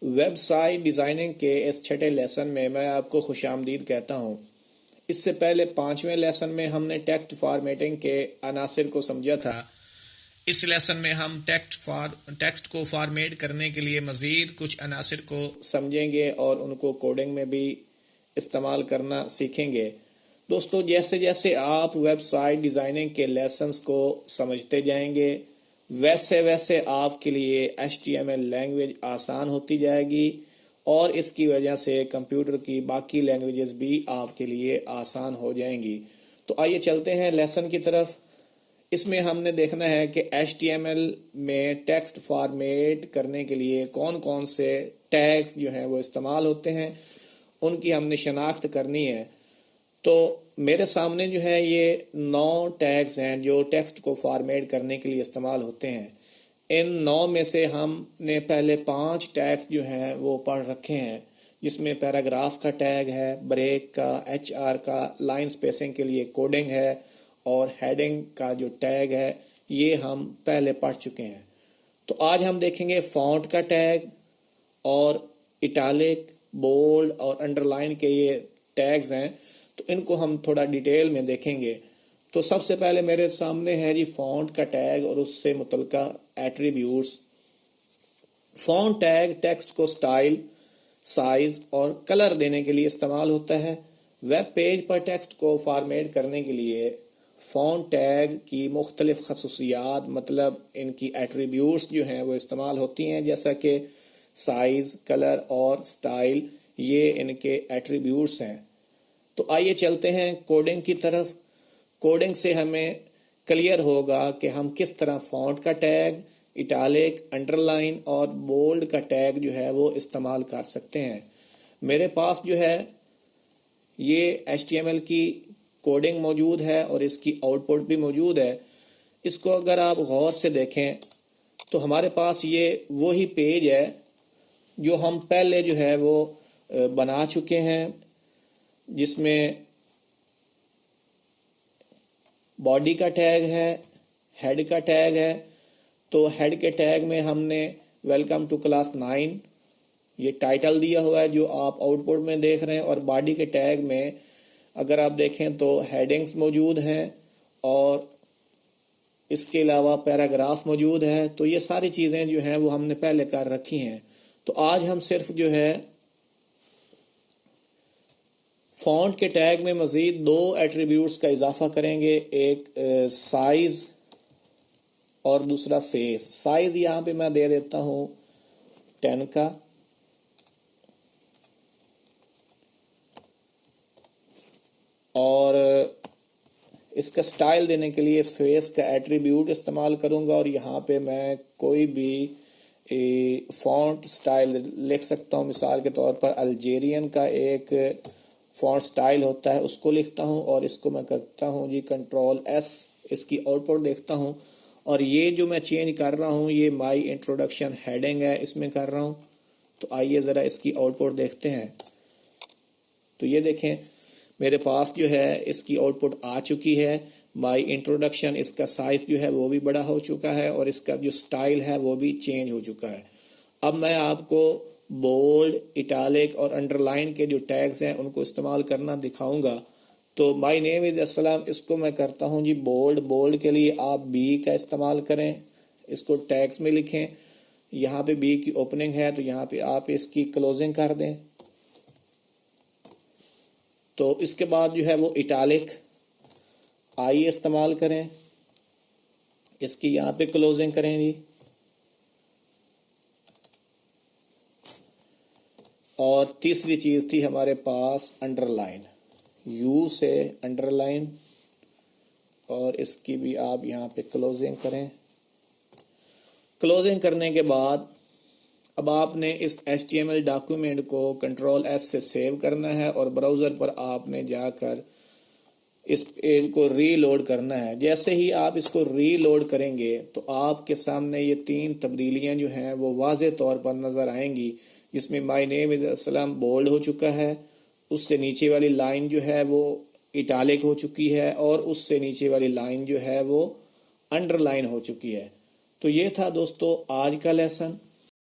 Web site designing کے اس چھٹے lesson میں آپ کو خوش آمدید کہتا ہوں۔ اس سے پہلے 5ویں لیسن میں ہم نے ٹیکسٹ فارمیٹنگ کے عناصر کو سمجھا تھا۔ اس لیسن میں ہم ٹیکسٹ کو فارمیٹ کرنے کے لیے مزید کچھ عناصر کو سمجھیں گے اور ان کو کوڈنگ میں بھی استعمال کرنا سیکھیں گے۔ دوستو، جیسے جیسے آپ ویب سائٹ ڈیزائننگ کے لیسنز کو سمجھتے جائیں گے ویسے ویسے آپ کے لیے HTML لینگویج آسان ہوتی جائے گی اور اس کی وجہ سے کمپیوٹر کی باقی لینگویجز بھی آپ کے لیے آسان ہو جائیں گی۔ تو آئیے چلتے ہیں لیسن کی طرف۔ اس میں ہم نے دیکھنا ہے کہ HTML میں ٹیکسٹ فارمیٹ کرنے کے لیے کون کون سے ٹیگز جو ہیں وہ استعمال ہوتے ہیں، ان کی ہم نے شناخت کرنی ہے۔ تو میرے سامنے جو ہے یہ 9 ٹیگز ہیں جو ٹیکسٹ کو فارمیٹ کرنے کے لیے استعمال ہوتے ہیں۔ ان 9 میں سے ہم نے پہلے 5 ٹیگز جو ہیں وہ پڑھ رکھے ہیں، جس میں پیراگراف کا ٹیگ ہے، بریک کا، HR کا، لائن سپیسنگ کے لیے کوڈنگ ہے اور ہیڈنگ کا جو ٹیگ ہے یہ ہم پہلے پڑھ چکے ہیں۔ تو آج ہم دیکھیں گے فونٹ کا ٹیگ اور اٹالک، بولڈ اور انڈر لائن کے یہ ٹیگز ہیں، تو ان کو ہم تھوڑا ڈیٹیل میں دیکھیں گے۔ تو سب سے پہلے میرے سامنے ہے جی فونٹ کا ٹیگ اور اس سے متعلقہ ایٹریبیوٹس۔ فونٹ ٹیگ ٹیکسٹ کو سٹائل، سائز اور کلر دینے کے لیے استعمال ہوتا ہے۔ ویب پیج پر ٹیکسٹ کو فارمیٹ کرنے کے لیے فونٹ ٹیگ کی مختلف خصوصیات مطلب ان کی ایٹریبیوٹس جو ہیں وہ استعمال ہوتی ہیں، جیسا کہ سائز، کلر اور سٹائل، یہ ان کے ایٹریبیوٹس ہیں۔ تو آئیے چلتے ہیں کوڈنگ کی طرف۔ کوڈنگ سے ہمیں کلیئر ہوگا کہ ہم کس طرح فونٹ کا ٹیگ، اٹالک، انڈر لائن اور بولڈ کا ٹیگ جو ہے وہ استعمال کر سکتے ہیں۔ میرے پاس جو ہے یہ HTML کی کوڈنگ موجود ہے اور اس کی آؤٹ پٹ بھی موجود ہے۔ اس کو اگر آپ غور سے دیکھیں تو ہمارے پاس یہ وہی پیج ہے جو ہم پہلے جو ہے وہ بنا چکے ہیں، جس میں باڈی کا ٹیگ ہے، ہیڈ کا ٹیگ ہے۔ تو ہیڈ کے ٹیگ میں ہم نے ویلکم ٹو کلاس 9 یہ ٹائٹل دیا ہوا ہے جو آپ آؤٹ پٹ میں دیکھ رہے ہیں، اور باڈی کے ٹیگ میں اگر آپ دیکھیں تو ہیڈنگز موجود ہیں اور اس کے علاوہ پیراگراف موجود ہے۔ تو یہ ساری چیزیں جو ہیں وہ ہم نے پہلے کر رکھی ہیں۔ تو آج ہم صرف جو ہے فونٹ کے ٹیگ میں مزید 2 ایٹریبیوٹس کا اضافہ کریں گے، ایک سائز اور دوسرا فیس۔ سائز یہاں پہ میں دے دیتا ہوں 10 کا، اور اس کا سٹائل دینے کے لیے فیس کا ایٹریبیوٹ استعمال کروں گا، اور یہاں پہ میں کوئی بھی فونٹ سٹائل لکھ سکتا ہوں۔ مثال کے طور پر الجیرین کا ایک فونٹ سٹائل ہوتا ہے، اس کو لکھتا ہوں اور اس کو میں کرتا ہوں جی Ctrl+S، اس کی آؤٹ پٹ دیکھتا ہوں، اور یہ جو میں چینج کر رہا ہوں یہ مائی انٹروڈکشن ہیڈنگ ہے، اس میں کر رہا ہوں۔ تو آئیے ذرا اس کی آؤٹ پٹ دیکھتے ہیں۔ تو یہ دیکھیں میرے پاس جو ہے اس کی آؤٹ پٹ آ چکی ہے، مائی انٹروڈکشن۔ اس کا سائز جو ہے وہ بھی بڑا ہو چکا ہے اور اس کا جو سٹائل ہے وہ بھی چینج ہو چکا ہے۔ اب میں آپ کو بولڈ، اٹالک اور انڈر لائن کے جو ٹیگز ہیں ان کو استعمال کرنا دکھاؤں گا۔ تو مائی نیم از اسلام، اس کو میں کرتا ہوں جی بولڈ۔ بولڈ کے لیے آپ B کا استعمال کریں، اس کو ٹیگز میں لکھیں۔ یہاں پہ B کی اوپننگ ہے تو یہاں پہ آپ اس کی کلوزنگ کر دیں۔ تو اس کے بعد جو ہے وہ اٹالک I استعمال کریں، اس کی یہاں پہ کلوزنگ کریں جی، اور تیسری چیز تھی ہمارے پاس انڈر لائن، U سے انڈر لائن، اور اس کی بھی آپ یہاں پہ کلوزنگ کریں۔ کلوزنگ کرنے کے بعد اب آپ نے اس HTML ڈاکیومنٹ کو Ctrl+S سے سیو کرنا ہے اور براؤزر پر آپ نے جا کر اس پیج کو ری لوڈ کرنا ہے۔ جیسے ہی آپ اس کو ری لوڈ کریں گے تو آپ کے سامنے یہ 3 تبدیلیاں جو ہیں وہ واضح طور پر نظر آئیں گی، جس میں مائی نیم از اسلام بولڈ ہو چکا ہے، اس سے نیچے والی لائن جو ہے وہ اٹالک ہو چکی ہے، اور اس سے نیچے والی لائن جو ہے وہ انڈر لائن ہو چکی ہے۔ تو یہ تھا دوستو آج کا لیسن۔